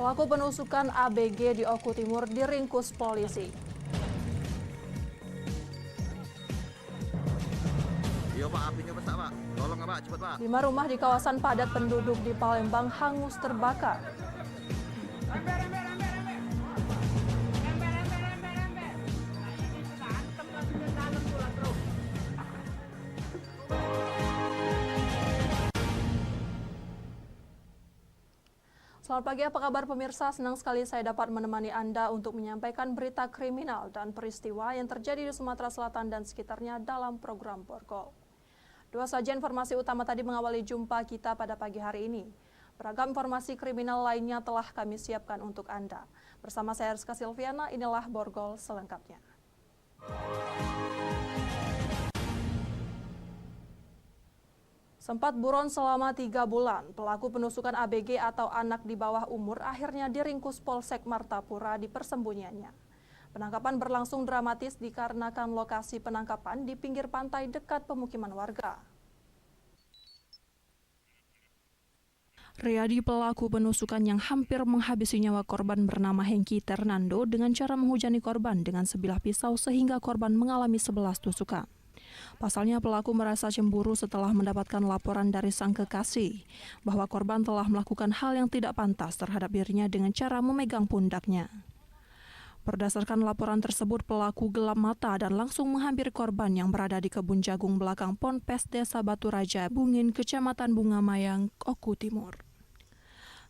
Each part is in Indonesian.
Pelaku penusukan ABG di Oku Timur diringkus polisi. Iya Pak, apinya besar Pak. Tolong Pak, cepat Pak. 5 rumah di kawasan padat penduduk di Palembang hangus terbakar. Selamat pagi, apa kabar pemirsa? Senang sekali saya dapat menemani Anda untuk menyampaikan berita kriminal dan peristiwa yang terjadi di Sumatera Selatan dan sekitarnya dalam program Borgol. Dua saja informasi utama tadi mengawali jumpa kita pada pagi hari ini. Beragam informasi kriminal lainnya telah kami siapkan untuk Anda. Bersama saya Rizka Silviana, inilah Borgol selengkapnya. Sempat buron selama 3 bulan, pelaku penusukan ABG atau anak di bawah umur akhirnya diringkus Polsek Martapura di persembunyiannya. Penangkapan berlangsung dramatis dikarenakan lokasi penangkapan di pinggir pantai dekat pemukiman warga. Riyadi, pelaku penusukan yang hampir menghabisi nyawa korban bernama Hengki Ternando dengan cara menghujani korban dengan sebilah pisau sehingga korban mengalami 11 tusukan. Pasalnya pelaku merasa cemburu setelah mendapatkan laporan dari sang kekasih bahwa korban telah melakukan hal yang tidak pantas terhadap dirinya dengan cara memegang pundaknya. Berdasarkan laporan tersebut, pelaku gelap mata dan langsung menghampiri korban yang berada di kebun jagung belakang Ponpes Desa Batu Raja, Bungin, Kecamatan Bunga Mayang, Oku Timur.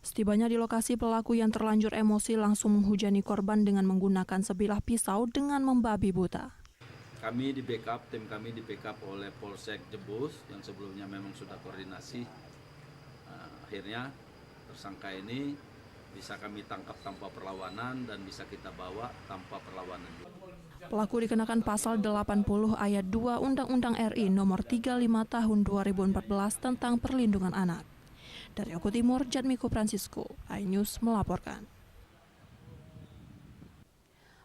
Setibanya di lokasi, pelaku yang terlanjur emosi langsung menghujani korban dengan menggunakan sebilah pisau dengan membabi buta. Tim kami di backup oleh Polsek Jebus yang sebelumnya memang sudah koordinasi. Akhirnya tersangka ini bisa kami tangkap tanpa perlawanan dan bisa kita bawa tanpa perlawanan. Pelaku dikenakan pasal 80 ayat 2 Undang-Undang RI nomor 35 tahun 2014 tentang perlindungan anak. Dari Oku Timur, Jatmiko Francisco, iNews melaporkan.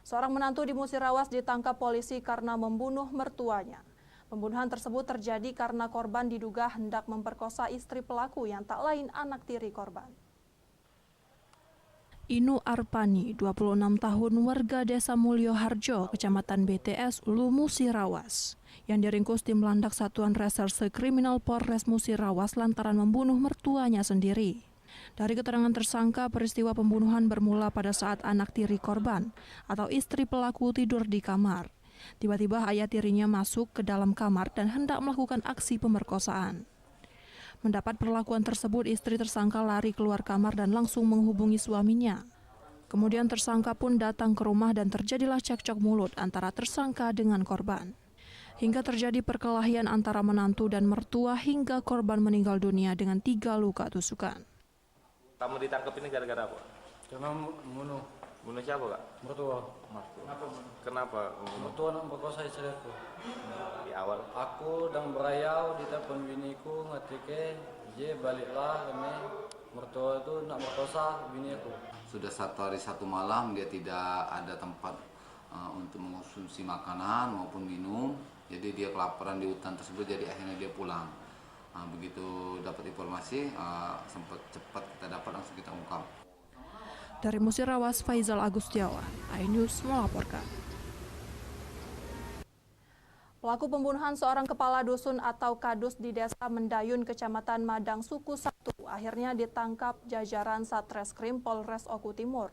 Seorang menantu di Musirawas ditangkap polisi karena membunuh mertuanya. Pembunuhan tersebut terjadi karena korban diduga hendak memperkosa istri pelaku yang tak lain anak tiri korban. Inu Arpani, 26 tahun, warga Desa Mulyo Harjo, Kecamatan BTS, Ulu Musirawas, yang diringkus tim Landak Satuan Reserse Kriminal Polres Musirawas lantaran membunuh mertuanya sendiri. Dari keterangan tersangka, peristiwa pembunuhan bermula pada saat anak tiri korban atau istri pelaku tidur di kamar. Tiba-tiba ayah tirinya masuk ke dalam kamar dan hendak melakukan aksi pemerkosaan. Mendapat perlakuan tersebut, istri tersangka lari keluar kamar dan langsung menghubungi suaminya. Kemudian tersangka pun datang ke rumah dan terjadilah cekcok mulut antara tersangka dengan korban. Hingga terjadi perkelahian antara menantu dan mertua hingga korban meninggal dunia dengan 3 luka tusukan. Kamu ditangkap ini gara-gara apa? Karena membunuh. Bunuh siapa Kak? Mertua. Kenapa? Mertua nak berkosa istriku. Di awal? Aku dan berayau di telepon biniku ngetike, je baliklah ini mertua itu nak berkosa biniku. Sudah 1 hari 1 malam dia tidak ada tempat untuk mengonsumsi makanan maupun minum. Jadi dia kelaparan di hutan tersebut, jadi akhirnya dia pulang. Begitu dapat informasi, sempat cepat kita dapat, langsung kita ungkap. Dari Musirawas, Faizal Agustiawan, iNews melaporkan. Pelaku pembunuhan seorang kepala dusun atau kadus di Desa Mendayun, Kecamatan Madang Suku 1, akhirnya ditangkap jajaran Satreskrim Polres Oku Timur.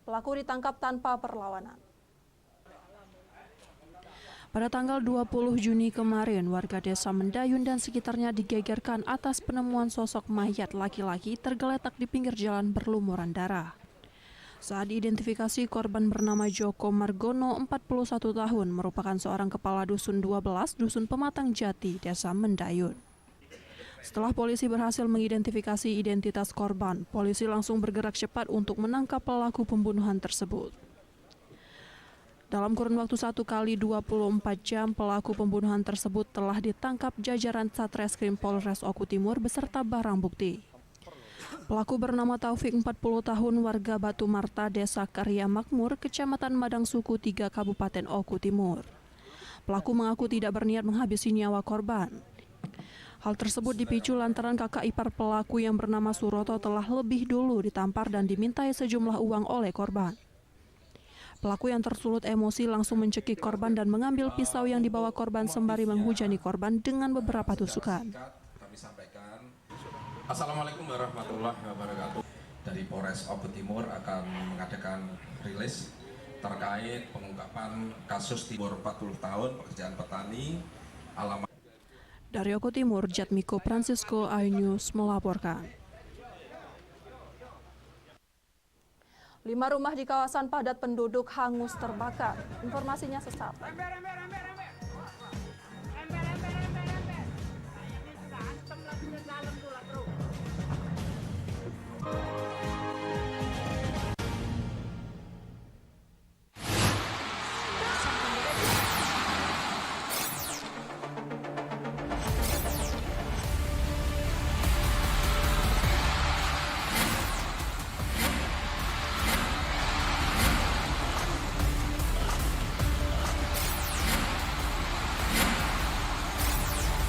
Pelaku ditangkap tanpa perlawanan. Pada tanggal 20 Juni kemarin, warga Desa Mendayun dan sekitarnya digegerkan atas penemuan sosok mayat laki-laki tergeletak di pinggir jalan berlumuran darah. Saat diidentifikasi, korban bernama Joko Margono, 41 tahun, merupakan seorang kepala dusun 12, Dusun Pematang Jati, Desa Mendayun. Setelah polisi berhasil mengidentifikasi identitas korban, polisi langsung bergerak cepat untuk menangkap pelaku pembunuhan tersebut. Dalam kurun waktu 1 kali 24 jam, pelaku pembunuhan tersebut telah ditangkap jajaran Satreskrim Polres Oku Timur beserta barang bukti. Pelaku bernama Taufik, 40 tahun, warga Batu Marta, Desa Karya Makmur, Kecamatan Madang Suku 3, Kabupaten Oku Timur. Pelaku mengaku tidak berniat menghabisi nyawa korban. Hal tersebut dipicu lantaran kakak ipar pelaku yang bernama Suroto telah lebih dulu ditampar dan dimintai sejumlah uang oleh korban. Pelaku yang tersulut emosi langsung mencekik korban dan mengambil pisau yang dibawa korban sembari menghujani korban dengan beberapa tusukan. Kami sampaikan, Assalamualaikum warahmatullahi wabarakatuh. Dari Polres Obu Timur akan mengadakan rilis terkait pengungkapan kasus Timur 40 tahun pekerjaan petani alamat. Dari Oku Timur, Jatmiko Francisco, iNews melaporkan. 5 rumah di kawasan padat penduduk hangus terbakar. Informasinya sesaat.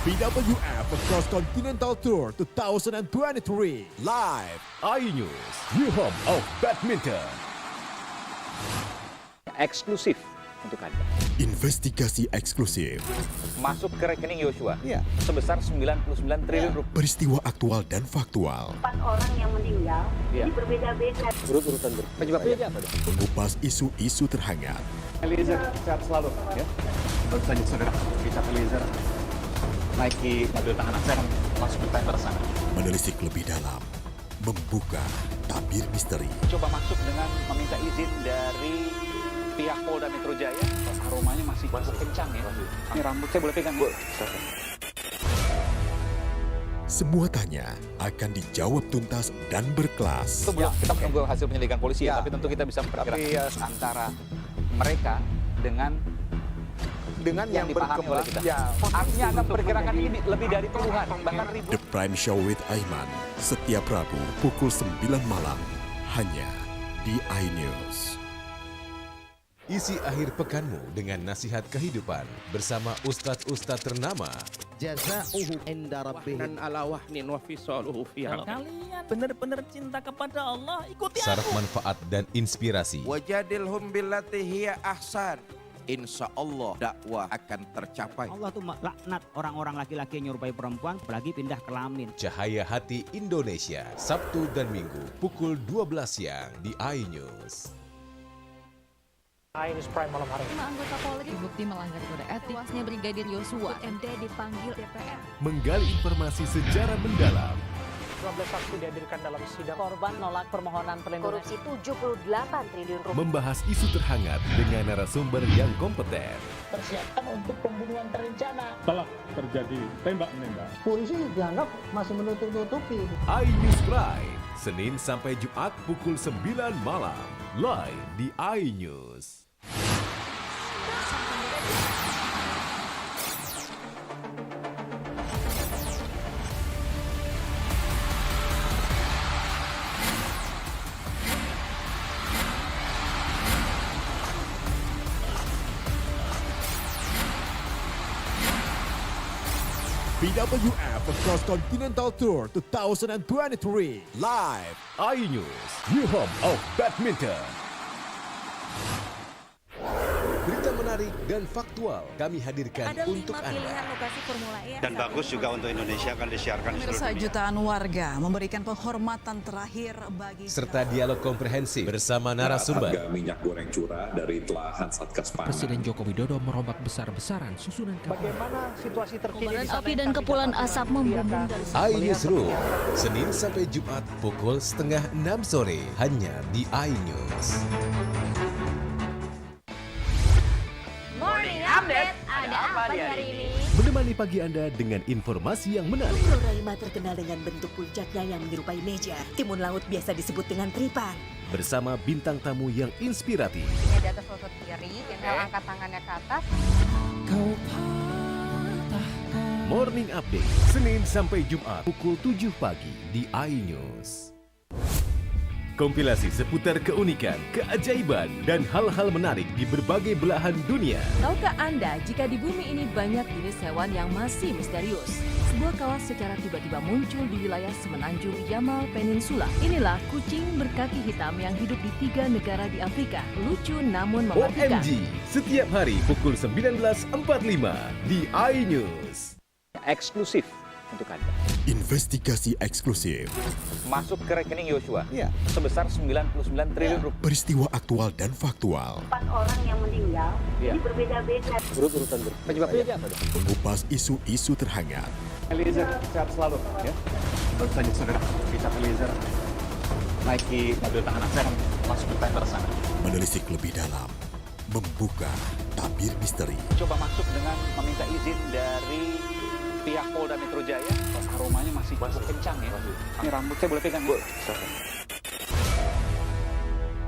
BWF Cross Continental Tour 2023 live iNews, new home of badminton. Eksklusif untuk Anda. Investigasi eksklusif. Masuk ke rekening Yosua sebesar 99 triliun rupiah. Peristiwa aktual dan faktual. 4 orang yang meninggal, ini berbeda-beda. Urut-urutan penyebabnya apa? Mengupas isu-isu terhangat. Eliezer sehat selalu ya. Baru saja saudara, kita Eliezer naiki mobil tahanan saya masuk ke tender sana. Menelisik lebih dalam, membuka tabir misteri. Coba masuk dengan meminta izin dari pihak Polda Metro Jaya. Aromanya masih cukup kencang ya. Ini rambut saya boleh pegang, Bu? Semua tanya akan dijawab tuntas dan berkelas. Itu belum kita menunggu hasil penyelidikan polisi ya, tapi tentu kita bisa memperkirakan antara mereka dengan yang dipahami oleh kita. Artinya Anda perkirakan ini lebih dari puluhan, bahkan ribu. The Prime Show with Aiman, setiap Rabu pukul 9 malam, hanya di iNews. Isi akhir pekanmu dengan nasihat kehidupan bersama ustadz-ustadz ternama. Jazauhu inda rabbihim ala wahnin wa fisaluhu fi kalian benar-benar cinta kepada Allah, ikuti aku. Syarat manfaat dan inspirasi. Wajadilhum billati hiya ahsan. Insya Allah dakwah akan tercapai. Allah tuh laknat orang-orang laki-laki yang nyerupai perempuan, apalagi pindah kelamin. Cahaya Hati Indonesia, Sabtu dan Minggu pukul 12 siang di iNews. iNews Prime malam hari ini. 5 anggota Polri dibukti melanggar kode etik. Tewasnya Brigadir Yosua, MD dipanggil DPR. Menggali informasi sejarah mendalam. 12 saksi dihadirkan dalam sidang. Korban nolak permohonan perlindungan. Korupsi 78 triliun rupiah. Membahas isu terhangat dengan narasumber yang kompeten. Persiapan untuk pembunuhan terencana. Telah terjadi tembak-menembak. Polisi dianggap masih menutup-nutupi. iNews Prime, Senin sampai Jumat pukul 9 malam. Live di iNews. BWF Cross Continental Tour 2023 live iNews, new home of badminton. Berita menarik dan faktual kami hadirkan untuk Anda. Ada 5 pilihan lokasi Formula E. Dan bagus juga untuk Indonesia akan disiarkan di seluruh dunia. Jutaan warga memberikan penghormatan terakhir bagi serta dialog komprehensif bersama narasumber. Harga minyak goreng curah dari telahan Satgas Pangan. Presiden Joko Widodo merombak besar-besaran susunan kapal. Bagaimana situasi terkini? Kobaran api dan kepulan asap membumbung dari iNewsroom, Senin sampai Jumat pukul 5:30 sore hanya di iNews. Morning Update, ada apa di hari ini? Menemani pagi Anda dengan informasi yang menarik. Floralima terkenal dengan bentuk puncaknya yang menyerupai meja. Timun laut biasa disebut dengan tripang. Bersama bintang tamu yang inspiratif. Ini di atas lutut kiri, inhale angkat tangannya ke atas. Morning Update, Senin sampai Jumat pukul 7 pagi di iNews. Kompilasi seputar keunikan, keajaiban, dan hal-hal menarik di berbagai belahan dunia. Tahukah Anda jika di bumi ini banyak jenis hewan yang masih misterius? Sebuah kawas secara tiba-tiba muncul di wilayah semenanjung Yamal Peninsula. Inilah kucing berkaki hitam yang hidup di 3 negara di Afrika. Lucu namun mematikan. OMG, setiap hari pukul 19.45 di iNews. Eksklusif untuk Anda. Investigasi eksklusif. Masuk ke rekening Yosua sebesar 99 triliun rupiah. Peristiwa aktual dan faktual. 4 orang yang meninggal, ini berbeda-beda. Urut-urutan penyebabnya apa dong? Mengupas isu-isu terhangat. Eliezer sehat selalu ya. Baru saja saudara Richard Eliezer naiki mobil tahanan saya masuk ke tender sana. Menelisik lebih dalam, membuka tabir misteri. Coba masuk dengan meminta izin dari pihak Polda Metro Jaya. Aromanya masih kencang ya. Ini rambut saya boleh pegang, Bu?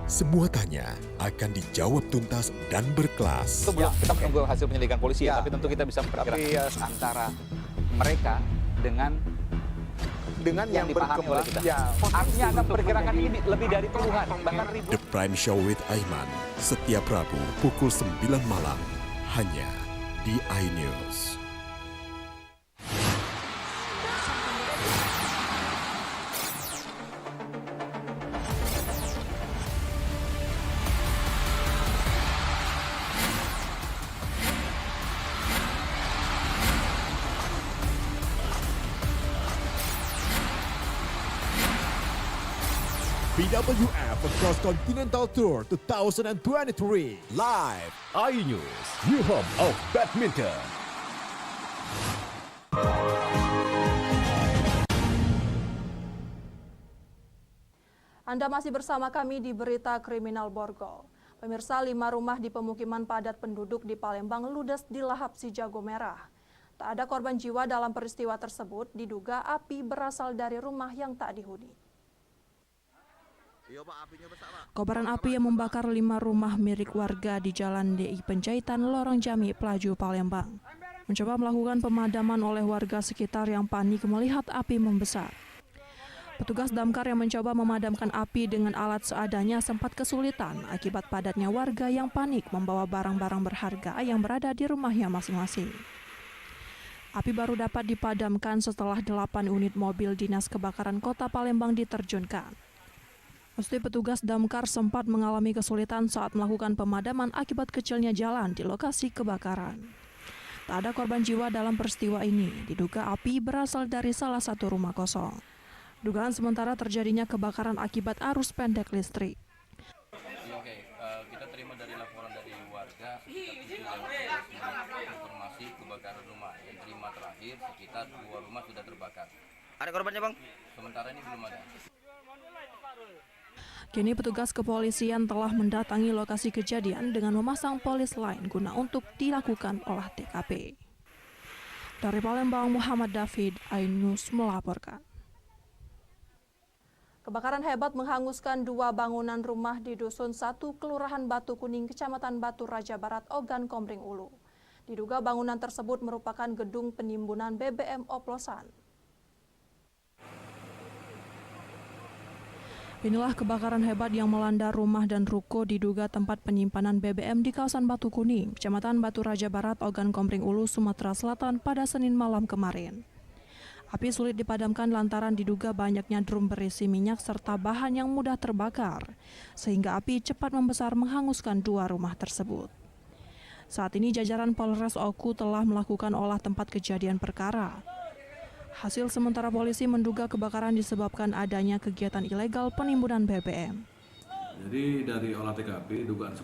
Semua tanya akan dijawab tuntas dan berkelas. Sebelum kita menunggu hasil penyelidikan polisi ya, tapi tentu kita bisa memperkirakan antara mereka dengan yang dipahami oleh kita. Artinya Anda memperkirakan ini lebih dari puluhan, bahkan ribuan. The Prime Show with Aiman, setiap Rabu pukul 9 malam, hanya di iNews. BWF Across Continental Tour 2023 live iNews, New Home of Badminton. Anda masih bersama kami di Berita Kriminal Borgol. Pemirsa, 5 rumah di pemukiman padat penduduk di Palembang ludes dilahap si jago merah. Tak ada korban jiwa dalam peristiwa tersebut, diduga api berasal dari rumah yang tak dihuni. Kobaran api yang membakar 5 rumah milik warga di Jalan DI Penjahitan, Lorong Jami, Pelaju, Palembang. Mencoba melakukan pemadaman oleh warga sekitar yang panik melihat api membesar. Petugas damkar yang mencoba memadamkan api dengan alat seadanya sempat kesulitan akibat padatnya warga yang panik membawa barang-barang berharga yang berada di rumahnya masing-masing. Api baru dapat dipadamkan setelah 8 unit mobil dinas kebakaran Kota Palembang diterjunkan. Meski petugas damkar sempat mengalami kesulitan saat melakukan pemadaman akibat kecilnya jalan di lokasi kebakaran. Tak ada korban jiwa dalam peristiwa ini, diduga api berasal dari salah satu rumah kosong. Dugaan sementara terjadinya kebakaran akibat arus pendek listrik. Kita terima dari laporan dari warga informasi kebakaran rumah. Yang terima terakhir sekitar 2 rumah sudah terbakar. Ada korbannya, Bang? Sementara ini belum ada. Kini petugas kepolisian telah mendatangi lokasi kejadian dengan memasang polis lain guna untuk dilakukan olah TKP. Dari Palembang, Muhammad David, iNews melaporkan. Kebakaran hebat menghanguskan 2 bangunan rumah di Dusun 1, Kelurahan Batu Kuning, Kecamatan Batu Raja Barat, Ogan Komering Ulu. Diduga bangunan tersebut merupakan gedung penimbunan BBM oplosan. Inilah kebakaran hebat yang melanda rumah dan ruko diduga tempat penyimpanan BBM di kawasan Batu Kuning, Kecamatan Batu Raja Barat, Ogan Komering Ulu, Sumatera Selatan pada Senin malam kemarin. Api sulit dipadamkan lantaran diduga banyaknya drum berisi minyak serta bahan yang mudah terbakar, sehingga api cepat membesar menghanguskan 2 rumah tersebut. Saat ini jajaran Polres Oku telah melakukan olah tempat kejadian perkara. Hasil sementara polisi menduga kebakaran disebabkan adanya kegiatan ilegal penimbunan BBM. Jadi dari olah TKP dugaan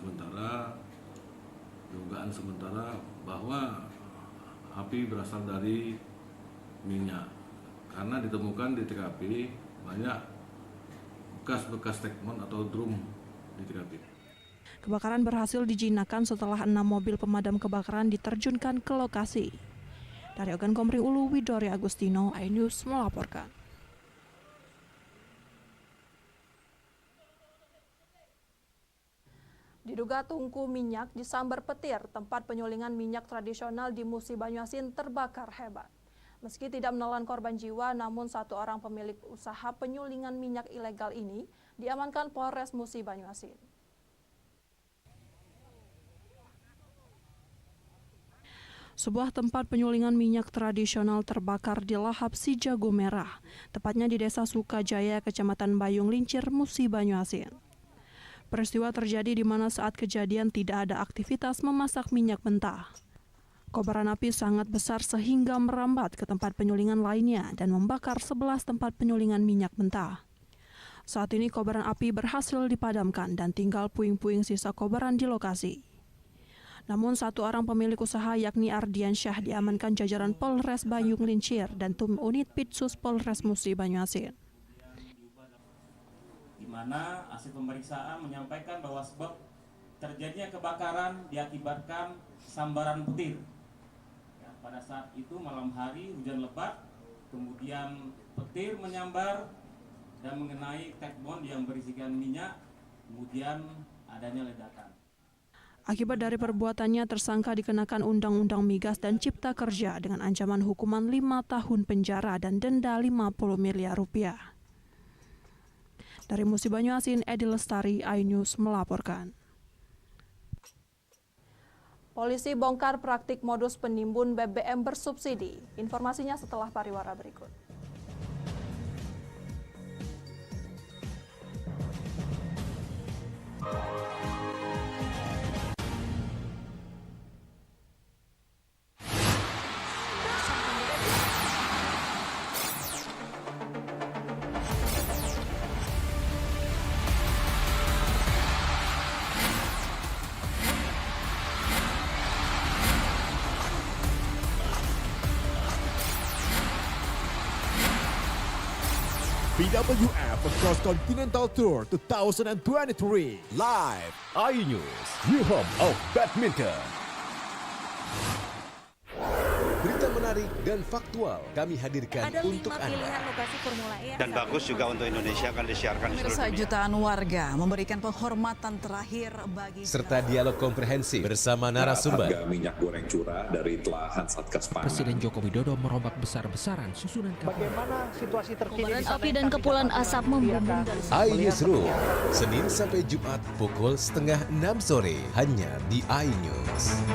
sementara bahwa api berasal dari minyak. Karena ditemukan di TKP banyak bekas-bekas tekmon atau drum di TKP. Kebakaran berhasil dijinakan setelah 6 mobil pemadam kebakaran diterjunkan ke lokasi. Dari Ogan Komering Ulu, Widori Agustino, iNews melaporkan. Diduga tungku minyak di Sambar Petir, tempat penyulingan minyak tradisional di Musi Banyuasin terbakar hebat. Meski tidak menelan korban jiwa, namun 1 orang pemilik usaha penyulingan minyak ilegal ini diamankan Polres Musi Banyuasin. Sebuah tempat penyulingan minyak tradisional terbakar di lahap si jago merah, tepatnya di Desa Sukajaya, Kecamatan Bayung Lincir, Musi Banyuasin. Peristiwa terjadi di mana saat kejadian tidak ada aktivitas memasak minyak mentah. Kobaran api sangat besar sehingga merambat ke tempat penyulingan lainnya dan membakar 11 tempat penyulingan minyak mentah. Saat ini kobaran api berhasil dipadamkan dan tinggal puing-puing sisa kobaran di lokasi. Namun satu orang pemilik usaha yakni Ardian Syah diamankan jajaran Polres Bayung Lincir dan tim unit Pitsus Polres Musi Banyuasin. Di mana hasil pemeriksaan menyampaikan bahwa sebab terjadinya kebakaran diakibatkan sambaran petir. Ya, pada saat itu malam hari hujan lebat, kemudian petir menyambar dan mengenai tekbon yang berisikan minyak, kemudian adanya ledakan. Akibat dari perbuatannya, tersangka dikenakan Undang-Undang Migas dan Cipta Kerja dengan ancaman hukuman 5 tahun penjara dan denda 50 miliar rupiah. Dari Musi Banyuasin, Edi Lestari, iNews melaporkan. Polisi bongkar praktik modus penimbun BBM bersubsidi. Informasinya setelah pariwara berikut. BWF Cross Continental Tour 2023 live iNews, New Home of Badminton. Berita menarik dan faktual kami hadirkan untuk Anda. Ada 5 pilihan lokasi Formula E Dan bagus juga untuk Indonesia akan disiarkan di seluruh pemirsa. dunia. Jutaan warga memberikan penghormatan terakhir bagi Serta dialog komprehensif bersama narasumber. Harga minyak goreng curah dari telahan Satgas Pangan. Presiden Joko Widodo merombak besar-besaran susunan Bagaimana situasi terkini? Kobaran api dan kepulan asap membumbung dari iNewsroom, Senin sampai Jumat pukul 5:30 sore hanya di iNews.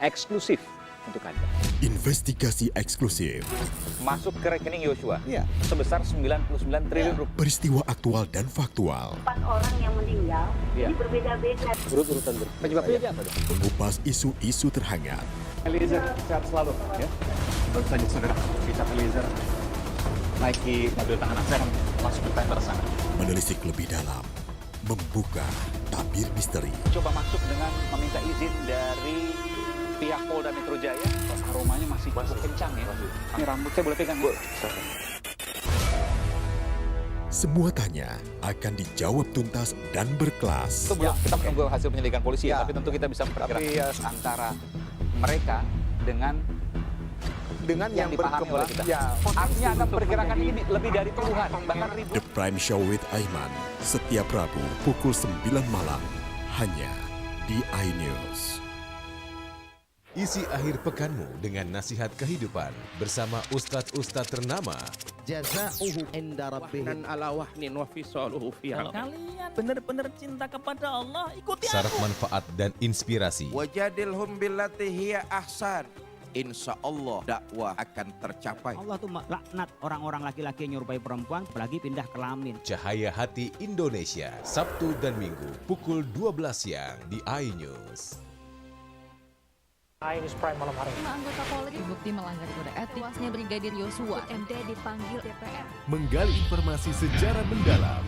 Eksklusif untuk Anda. Investigasi eksklusif. Masuk ke rekening Yosua sebesar 99 triliun rupiah. Peristiwa aktual dan faktual. 4 orang yang meninggal, ini berbeda-beda. Urut-urutan penyebabnya apa dong? Mengupas isu-isu terhangat. Eliezer sehat selalu ya. Baru saja saudara Richard Eliezer naiki mobil tahanan saya masuk ke tender sana. Menelisik lebih dalam. Membuka tabir misteri. Coba masuk dengan meminta izin dari pihak Polda Metro Jaya. Aromanya masih kencang ya. Ini rambut saya boleh pegang, Bu? Semua tanya akan dijawab tuntas dan berkelas. Sebelum kita menunggu hasil penyelidikan polisi tapi tentu kita bisa memperkirakan antara mereka dengan yang dipahami oleh kita. Artinya Anda memperkirakan ini lebih dari puluhan, bahkan ribuan. The Prime Show with Aiman, setiap Rabu pukul 9 malam, hanya di iNews. Isi akhir pekanmu dengan nasihat kehidupan bersama ustadz-ustadz ternama. Jazauhu inda rabbihim ala wahnin wa fisaluhu fi. Kalian benar-benar cinta kepada Allah, ikuti aku. Syarat manfaat dan inspirasi. Wajadilhum billati hiya ahsan. Insya Allah dakwah akan tercapai. Allah tuh laknat orang-orang laki-laki yang nyerupai perempuan apalagi pindah kelamin. Cahaya Hati Indonesia, Sabtu dan Minggu pukul 12 siang di iNews. iNews Prime malam hari. 5 anggota Polri terbukti melanggar kode etik. Tewasnya Brigadir Yosua, MD dipanggil DPR. Menggali informasi sejarah mendalam.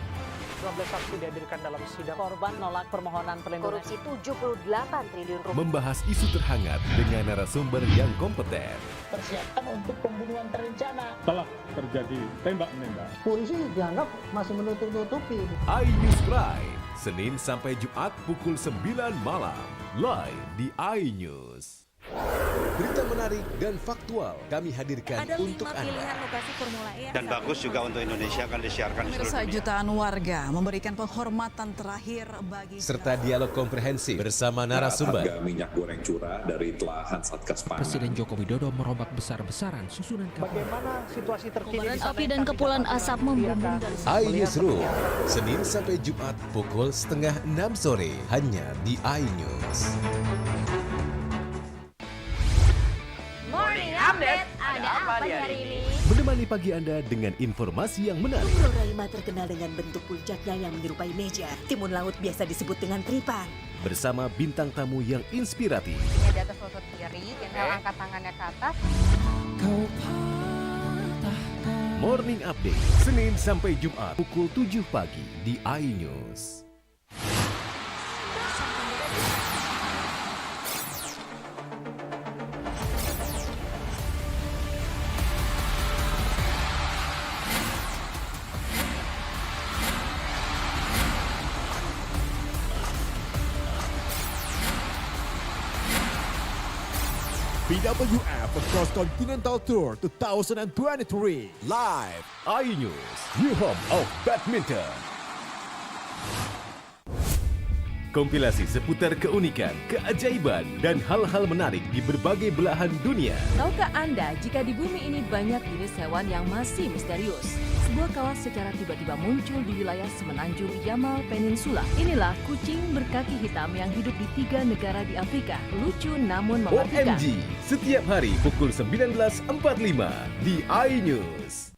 12 saksi dihadirkan dalam sidang. Korban nolak permohonan perlindungan. Korupsi 78 triliun rupiah. Membahas isu terhangat dengan narasumber yang kompeten. Persiapan untuk pembunuhan terencana. Telah terjadi tembak-menembak. Polisi dianggap masih menutup-nutupi. iNews Prime, Senin sampai Jumat pukul 9 malam. Live di iNews. Berita menarik dan faktual kami hadirkan Ada untuk 5 Anda. pilihan lokasi Formula E. Dan bagus juga untuk Indonesia akan disiarkan di seluruh Pemirsa, dunia. jutaan warga memberikan penghormatan terakhir bagi Serta dialog komprehensif bersama narasumber. Harga minyak goreng curah dari telahan Satgas Pangan. Presiden Joko Widodo merombak besar-besaran susunan kabinet. Bagaimana situasi terkini? Kobaran api dan kepulan asap membumbung dari iNewsroom, Senin sampai Jumat pukul 5:30 sore hanya di iNews. Morning Update. Ada apa di hari ini? Menemani pagi Anda dengan informasi yang menarik. Pulau Raima terkenal dengan bentuk puncaknya yang menyerupai meja. Timun laut biasa disebut dengan tripan. Bersama bintang tamu yang inspiratif. Di atas lutut kiri, inhale angkat tangannya ke atas. Morning Update, Senin sampai Jumat pukul 7 pagi di iNews. BWF Cross Continental Tour 2023 live iNews, New Home of Badminton. Kompilasi seputar keunikan, keajaiban, dan hal-hal menarik di berbagai belahan dunia. Tahukah Anda jika di bumi ini banyak jenis hewan yang masih misterius? Sebuah kawas secara tiba-tiba muncul di wilayah semenanjung Yamal Peninsula. Inilah kucing berkaki hitam yang hidup di 3 negara di Afrika. Lucu namun mematikan. OMG, setiap hari pukul 19.45 di iNews.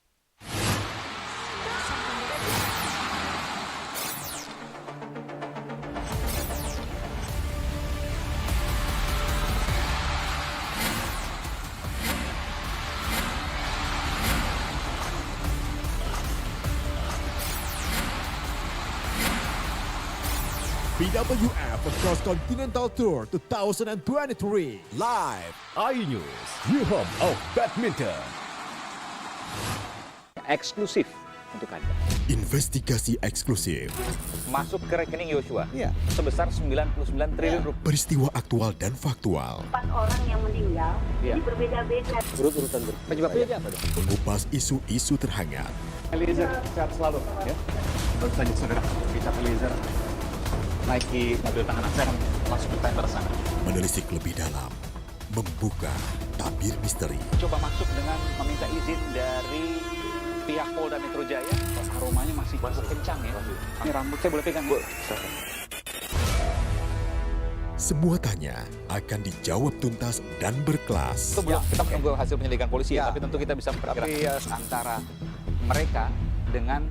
BWF Cross Continental Tour 2023 live iNews, New Home of Badminton. Eksklusif untuk Anda. Investigasi eksklusif, Masuk ke rekening Yosua sebesar 99 triliun rupiah. peristiwa aktual dan faktual, 4 orang yang meninggal, ini berbeda-beda. Urut-urutan penyebabnya apa dong? mengupas isu-isu terhangat, Eliezer sehat selalu ya. Baru saja saudara, Richard Eliezer naiki mobil tahanan saya masuk ke tender sana. menelisik lebih dalam, membuka tabir misteri. Coba masuk dengan meminta izin dari pihak Polda Metro Jaya. Aromanya masih cukup kencang ya. Ini rambut saya boleh pegang, Bu? Semua tanya akan dijawab tuntas dan berkelas. Itu belum kita menunggu hasil penyelidikan polisi ya, tapi tentu kita bisa memperkirakan antara mereka dengan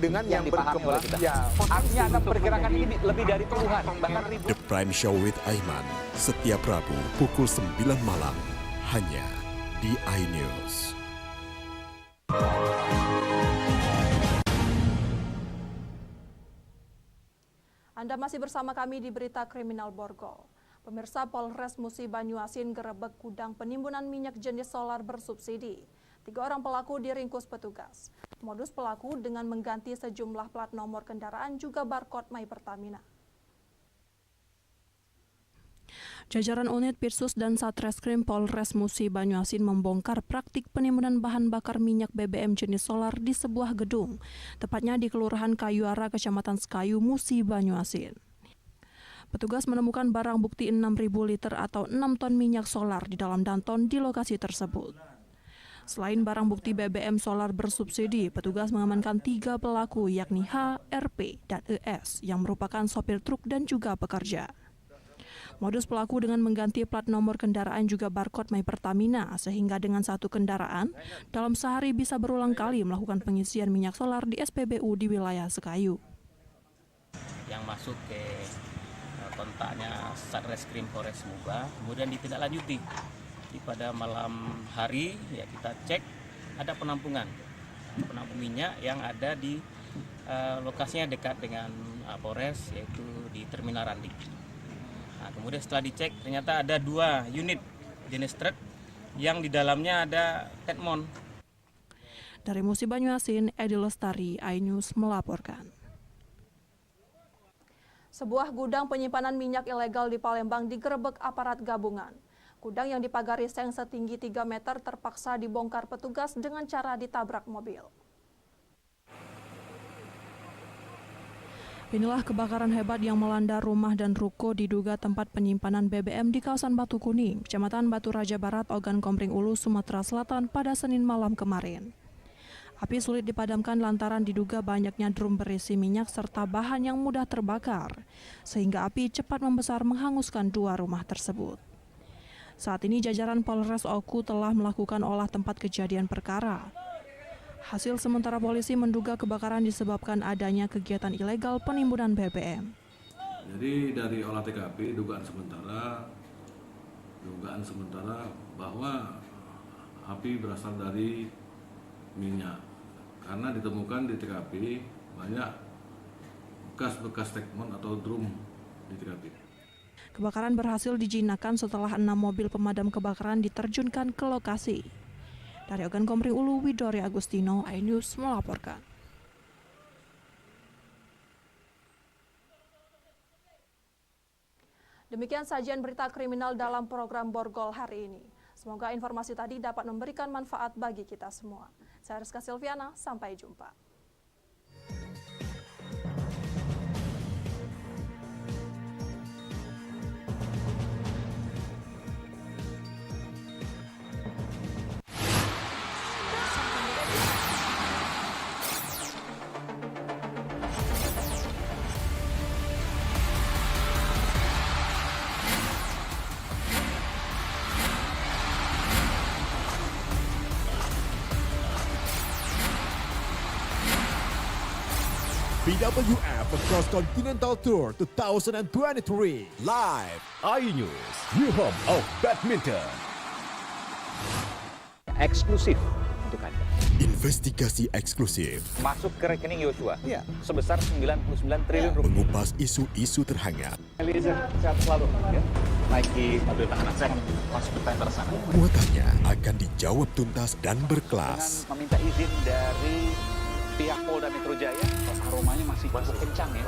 yang dipahami oleh kita. Artinya Anda perkirakan ini lebih dari puluhan, bahkan ribuan. The Prime Show with Aiman, setiap Rabu pukul 9 malam, hanya di iNews. Anda masih bersama kami di Berita Kriminal Borgol. Pemirsa, Polres Musi Banyuasin gerebek gudang penimbunan minyak jenis solar bersubsidi. 3 orang pelaku diringkus petugas. Modus pelaku dengan mengganti sejumlah plat nomor kendaraan juga barcode My Pertamina. Jajaran unit Pirsus dan Satreskrim Polres Musi Banyuasin membongkar praktik penimbunan bahan bakar minyak BBM jenis solar di sebuah gedung, tepatnya di Kelurahan Kayuara, Kecamatan Sekayu, Musi Banyuasin. Petugas menemukan barang bukti 6.000 liter atau 6 ton minyak solar di dalam danton di lokasi tersebut. Selain barang bukti BBM solar bersubsidi, petugas mengamankan 3 pelaku yakni H, RP, dan ES yang merupakan sopir truk dan juga pekerja. Modus pelaku dengan mengganti plat nomor kendaraan juga barcode My Pertamina, sehingga dengan satu kendaraan, dalam sehari bisa berulang kali melakukan pengisian minyak solar di SPBU di wilayah Sekayu. Yang masuk ke kontaknya Satreskrim Polres Muba, kemudian ditindaklanjuti. Pada malam hari ya kita cek ada penampung minyak yang ada di lokasinya dekat dengan Polres, yaitu di Terminal Randi. Nah, kemudian setelah dicek ternyata ada 2 unit jenis truk yang di dalamnya ada Tetmon. Dari Musi Banyuasin, Edi Lestari, iNews melaporkan. Sebuah gudang penyimpanan minyak ilegal di Palembang digerebek aparat gabungan. Gudang yang dipagari seng setinggi 3 meter terpaksa dibongkar petugas dengan cara ditabrak mobil. Inilah kebakaran hebat yang melanda rumah dan ruko diduga tempat penyimpanan BBM di kawasan Batu Kuning, Kecamatan Batu Raja Barat, Ogan Komering Ulu, Sumatera Selatan pada Senin malam kemarin. Api sulit dipadamkan lantaran diduga banyaknya drum berisi minyak serta bahan yang mudah terbakar, sehingga api cepat membesar menghanguskan 2 rumah tersebut. Saat ini jajaran Polres Oku telah melakukan olah tempat kejadian perkara. Hasil sementara polisi menduga kebakaran disebabkan adanya kegiatan ilegal penimbunan BBM. Jadi dari olah TKP dugaan sementara bahwa api berasal dari minyak karena ditemukan di TKP banyak bekas tekmon atau drum di TKP. Kebakaran berhasil dijinakan setelah 6 mobil pemadam kebakaran diterjunkan ke lokasi. Dari Ogan Komering Ulu, Widori Agustino, iNews melaporkan. Demikian sajian berita kriminal dalam program Borgol hari ini. Semoga informasi tadi dapat memberikan manfaat bagi kita semua. Saya Rizka Silviana, sampai jumpa. BWF Cross Continental Tour 2023 live iNews, your home of badminton. Eksklusif untuk Anda. Investigasi eksklusif Masuk ke rekening Yosua sebesar 99 triliun rupiah. mengupas isu-isu terhangat. Eliezer, sehat selalu. Ya. Naiki mobil tahanan saya masuk ke tender sana. Muatannya akan dijawab tuntas dan berkelas. Dengan meminta izin dari pihak Polda Metro Jaya, aromanya masih kencang ya.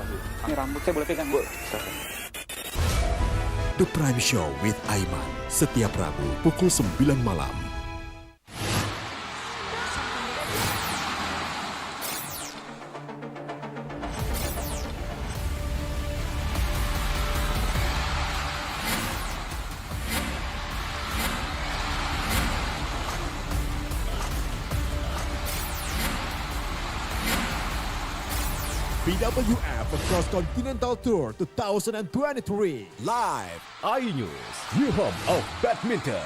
Ini rambut saya boleh pegang, Bu? The Prime Show with Aiman, setiap Rabu pukul 9 malam. BWF Cross Continental Tour 2023 live iNews, your home of badminton.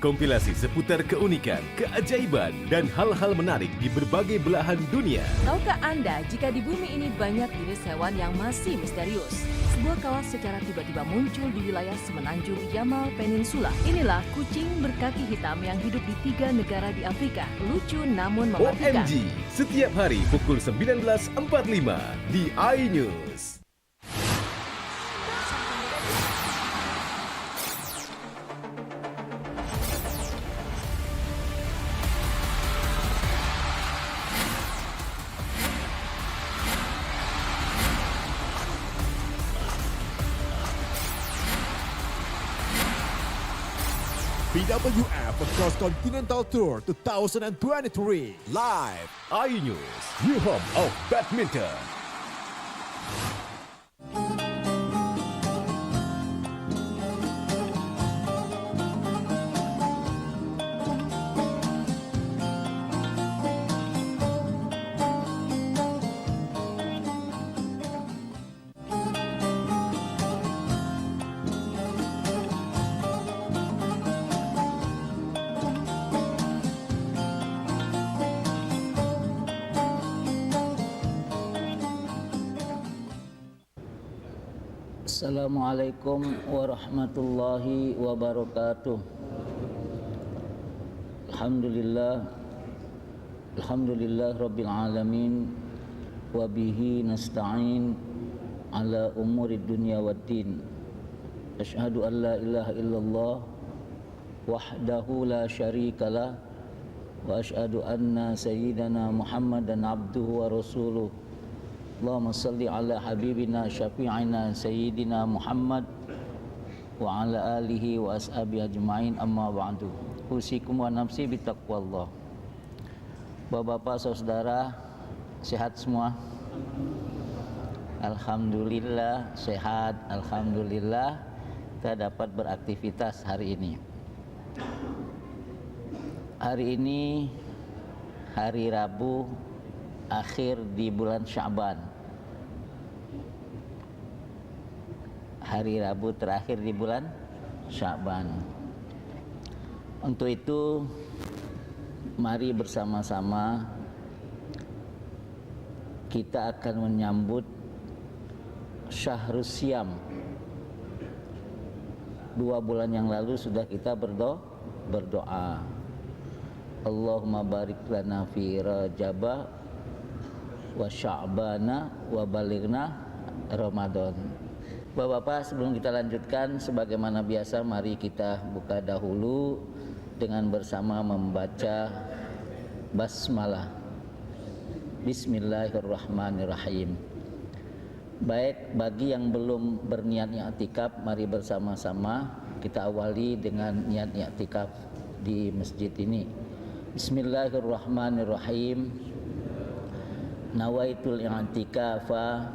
Kompilasi seputar keunikan, keajaiban, dan hal-hal menarik di berbagai belahan dunia. Tahukah Anda jika di bumi ini banyak jenis hewan yang masih misterius? Sebuah kawas secara tiba-tiba muncul di wilayah semenanjung Yamal Peninsula. Inilah kucing berkaki hitam yang hidup di 3 negara di Afrika. Lucu namun mematikan. OMG, setiap hari pukul 19.45 di iNews. BWF Cross Continental Tour 2023 live iNews, your home of badminton. Assalamualaikum warahmatullahi wabarakatuh. Alhamdulillah rabbil alamin wa bihi nasta'in ala umuri dunya waddin. Asyhadu an la ilaha illallah wahdahu la syarikalah wa asyhadu anna sayyidana Muhammadan abduhu wa rasuluh. Allahumma salli ala habibina syafi'ina sayyidina Muhammad wa ala alihi wa ashabihi ajma'in, amma ba'du. Usikum wa nafsi bitaqwallah. Bapak-bapak, saudara, sehat semua? Alhamdulillah sehat, alhamdulillah kita dapat beraktivitas hari ini. Hari ini hari Rabu akhir di bulan Sya'ban. Hari Rabu terakhir di bulan Sya'ban. Untuk itu mari bersama-sama kita akan menyambut Syahrus Syam. 2 bulan yang lalu sudah kita berdoa. Allahumma barik lana fi Rajaba wa Sya'bana wa balighna Ramadan. Bapak-bapak, sebelum kita lanjutkan, sebagaimana biasa mari kita buka dahulu dengan bersama membaca basmalah. Bismillahirrahmanirrahim. Baik, bagi yang belum berniat i'tikaf, mari bersama-sama kita awali dengan niat i'tikaf di masjid ini. Bismillahirrahmanirrahim. Nawaitul i'tikafa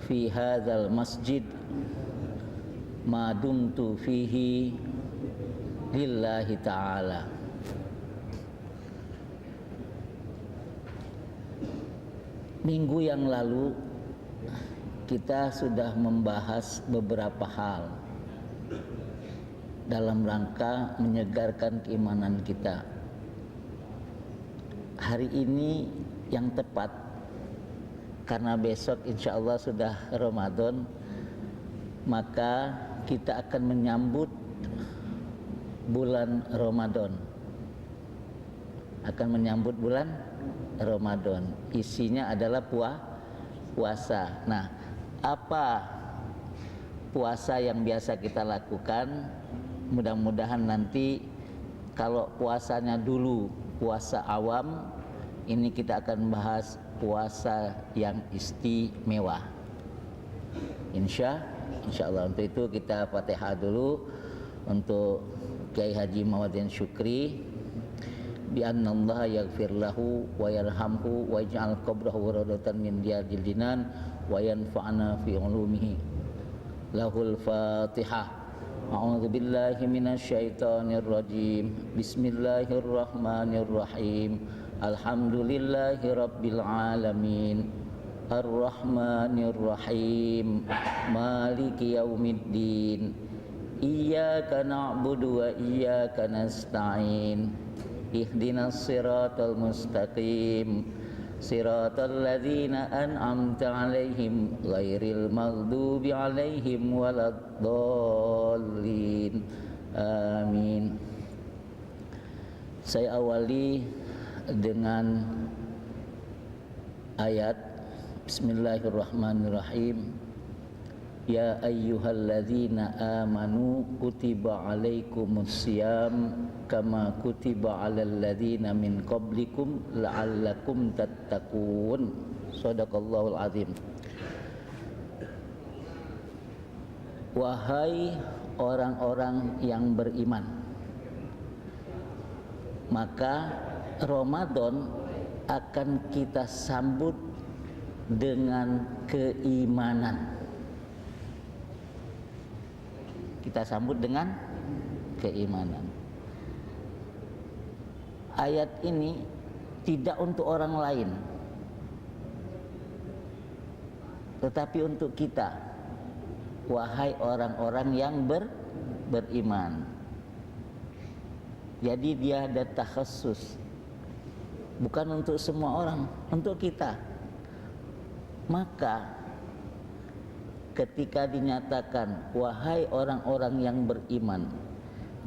fi hadzal masjid ma dumtu fihi lillahi ta'ala. Minggu yang lalu kita sudah membahas beberapa hal dalam rangka menyegarkan keimanan kita. Hari ini yang tepat karena besok insya Allah sudah Ramadan, maka kita akan menyambut bulan Ramadan. Akan menyambut bulan Ramadan. Isinya adalah puasa. Nah, apa puasa yang biasa kita lakukan? Mudah-mudahan nanti kalau puasanya dulu puasa awam, ini kita akan bahas puasa yang istimewa. Insya Allah. Untuk itu kita Fatihah dulu untuk Kiai Haji Mawadin Syukri. Bi annallaha yaghfir lahu wa yarhamhu wa yaj'al qabrahu rawdatan min riyadil jinan wa yanfa'na fi ulumihi. Lahul Fatihah. A'udzu billahi minasyaitonir rajim. Bismillahirrahmanirrahim. Alhamdulillahi rabbil alamin. Ar-Rahmanir Rahim. Maliki yaumiddin. Iyyaka na'budu wa iyyaka nasta'in. Ihdinas siratal mustaqim. Siratal ladzina an'amta 'alaihim ghairil maghdubi 'alaihim waladdallin. Amin. Saya awali dengan ayat Bismillahirrahmanirrahim. Ya ayyuhalladzina amanu kutiba alaikumussyam kama kutiba alal ladzina min qablikum la'allakum tattaqun. Shadaqallahul azim. Wahai orang-orang yang beriman, maka Ramadan akan kita sambut dengan keimanan. Kita sambut dengan keimanan. Ayat ini tidak untuk orang lain, tetapi untuk kita, wahai orang-orang yang beriman. Jadi dia ada takhasus, bukan untuk semua orang, untuk kita. Maka ketika dinyatakan wahai orang-orang yang beriman,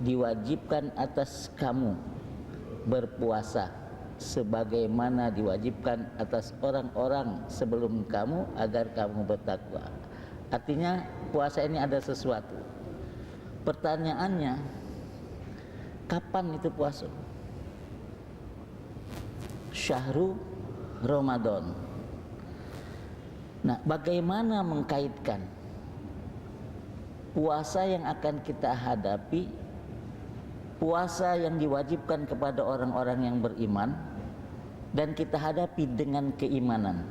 diwajibkan atas kamu berpuasa sebagaimana diwajibkan atas orang-orang sebelum kamu agar kamu bertakwa. Artinya puasa ini ada sesuatu. Pertanyaannya, kapan itu puasa? Syahrul Ramadan. Nah, bagaimana mengkaitkan puasa yang akan kita hadapi, puasa yang diwajibkan kepada orang-orang yang beriman, dan kita hadapi dengan keimanan.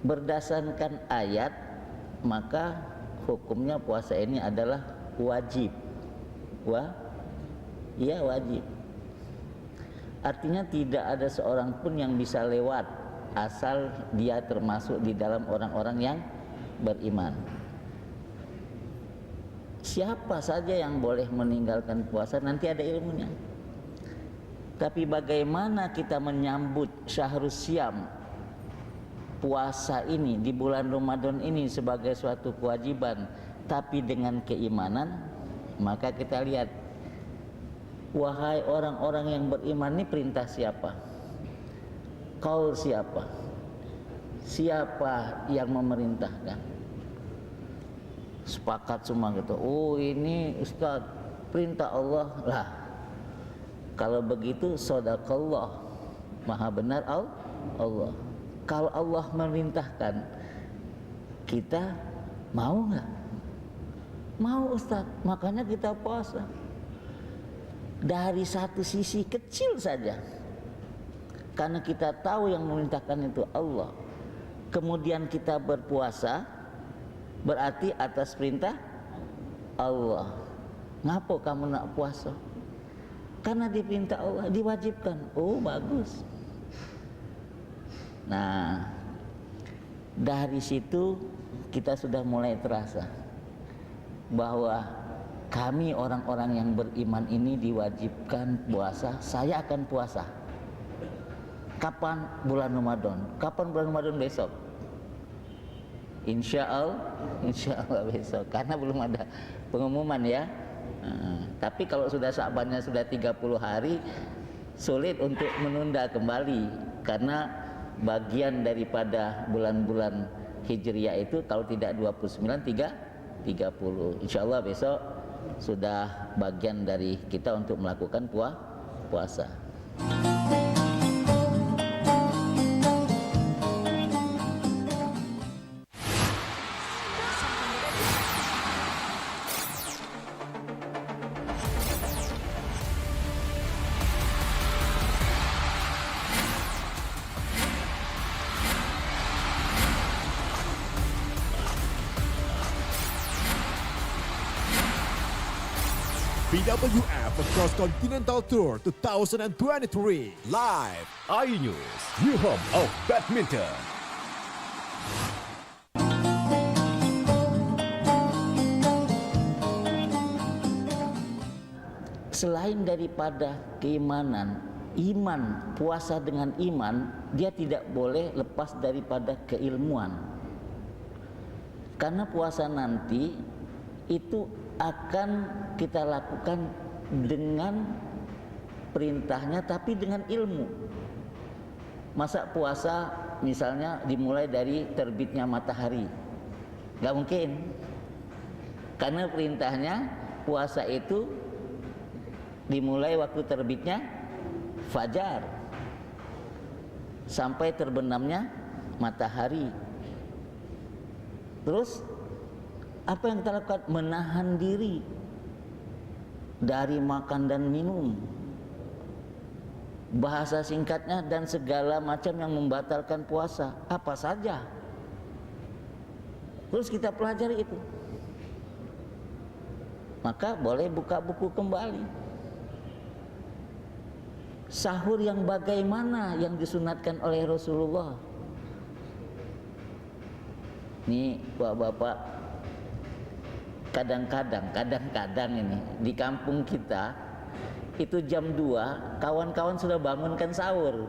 Berdasarkan ayat, maka hukumnya puasa ini adalah wajib. Wajib. Artinya tidak ada seorang pun yang bisa lewat asal dia termasuk di dalam orang-orang yang beriman. Siapa saja yang boleh meninggalkan puasa, nanti ada ilmunya. Tapi bagaimana kita menyambut syahrus syam, puasa ini di bulan Ramadan ini sebagai suatu kewajiban, tapi dengan keimanan, maka kita lihat, wahai orang-orang yang beriman, ini perintah siapa? Qaul siapa? Siapa yang memerintahkan? Sepakat semua gitu. Oh, ini Ustaz, perintah Allah lah. Kalau begitu sadaqallah, maha benar Allah. Kalau Allah memerintahkan, kita mau nggak? Mau Ustaz, makanya kita puasa. Dari satu sisi kecil saja, karena kita tahu yang memerintahkan itu Allah, kemudian kita berpuasa, berarti atas perintah Allah. Ngapo kamu nak puasa? Karena diperintah Allah, diwajibkan. Oh, bagus. Nah, dari situ kita sudah mulai terasa bahwa kami orang-orang yang beriman ini diwajibkan puasa. Saya akan puasa. Kapan? Bulan Ramadan. Kapan bulan Ramadan? Besok. Insya Allah besok. Karena belum ada pengumuman ya. Tapi kalau sudah Syabannya sudah 30 hari, sulit untuk menunda kembali. Karena bagian daripada bulan-bulan Hijriah itu kalau tidak 29, 30. Insya Allah besok sudah bagian dari kita untuk melakukan puasa. BWF Cross Continental Tour 2023 live iNews, New Home of Badminton. Selain daripada keimanan, iman, puasa dengan iman, dia tidak boleh lepas daripada keilmuan. Karena puasa nanti itu akan kita lakukan dengan perintahnya tapi dengan ilmu. Masa puasa misalnya dimulai dari terbitnya matahari? Gak mungkin. Karena perintahnya puasa itu dimulai waktu terbitnya fajar sampai terbenamnya matahari. Terus apa yang kita lakukan? Menahan diri dari makan dan minum, bahasa singkatnya, dan segala macam yang membatalkan puasa, apa saja. Terus kita pelajari itu, maka boleh buka buku kembali. Sahur yang bagaimana yang disunatkan oleh Rasulullah. Nih bapak-bapak, kadang-kadang ini di kampung kita itu jam 2 kawan-kawan sudah bangunkan sahur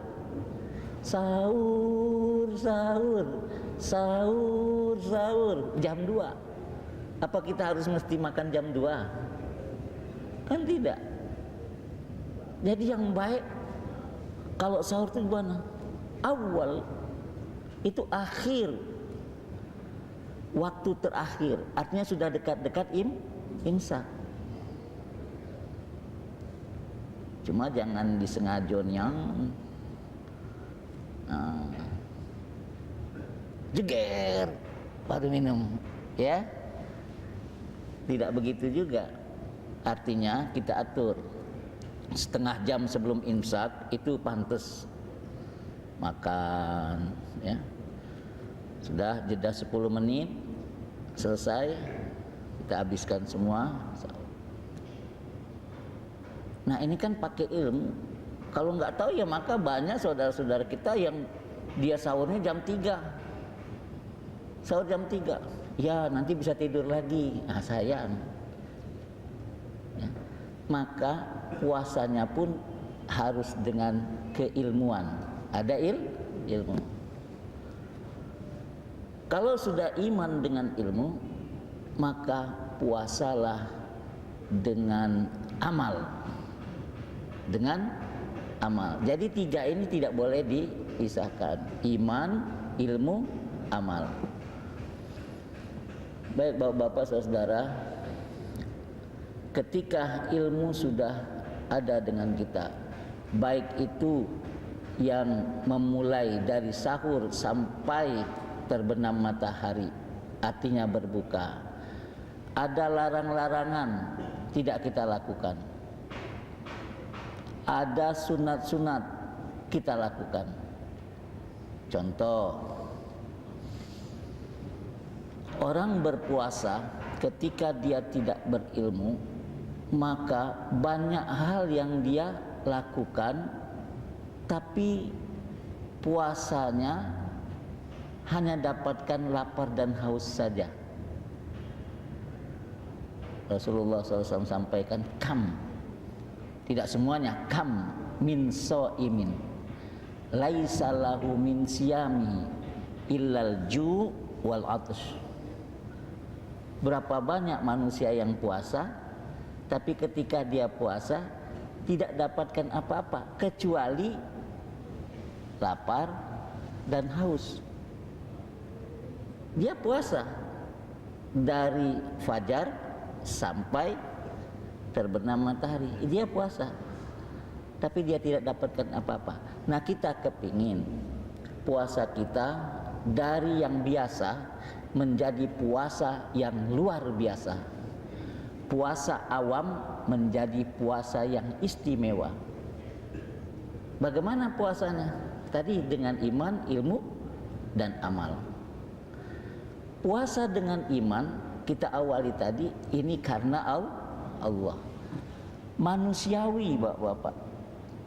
jam 2. Apa kita harus mesti makan jam 2? Kan tidak. Jadi yang baik kalau sahur itu gimana? Awal itu akhir, waktu terakhir, artinya sudah dekat-dekat imsak. Cuma jangan disengajon yang jeger baru minum, ya. Tidak begitu juga. Artinya kita atur setengah jam sebelum imsak itu pantas makan, ya. Sudah jeda 10 menit selesai, kita habiskan semua. Nah ini kan pakai ilmu. Kalau nggak tahu ya maka banyak saudara-saudara kita yang dia sahurnya jam 3, sahur jam 3, ya nanti bisa tidur lagi. Nah sayang, ya. Maka puasanya pun harus dengan keilmuan. Ada ilmu. Kalau sudah iman dengan ilmu, maka puasalah dengan amal. Dengan amal. Jadi 3 ini tidak boleh dipisahkan. Iman, ilmu, amal. Baik Bapak-bapak, saudara, ketika ilmu sudah ada dengan kita, baik itu yang memulai dari sahur sampai terbenam matahari, artinya berbuka, ada larang-larangan tidak kita lakukan, ada sunat-sunat kita lakukan. Contoh, orang berpuasa ketika dia tidak berilmu, maka banyak hal yang dia lakukan, tapi puasanya hanya dapatkan lapar dan haus saja. Rasulullah SAW sampaikan, kam, tidak semuanya, kam min so'imin laisa lahu min siyami illal ju' wal atash. Berapa banyak manusia yang puasa, tapi ketika dia puasa tidak dapatkan apa-apa kecuali lapar dan haus. Dia puasa dari fajar sampai terbenam matahari, dia puasa, tapi dia tidak dapatkan apa-apa. Nah kita kepingin puasa kita dari yang biasa menjadi puasa yang luar biasa, puasa awam menjadi puasa yang istimewa. Bagaimana puasanya? Tadi dengan iman, ilmu, dan amal. Puasa dengan iman kita awali tadi, ini karena Allah. Manusiawi Bapak-bapak,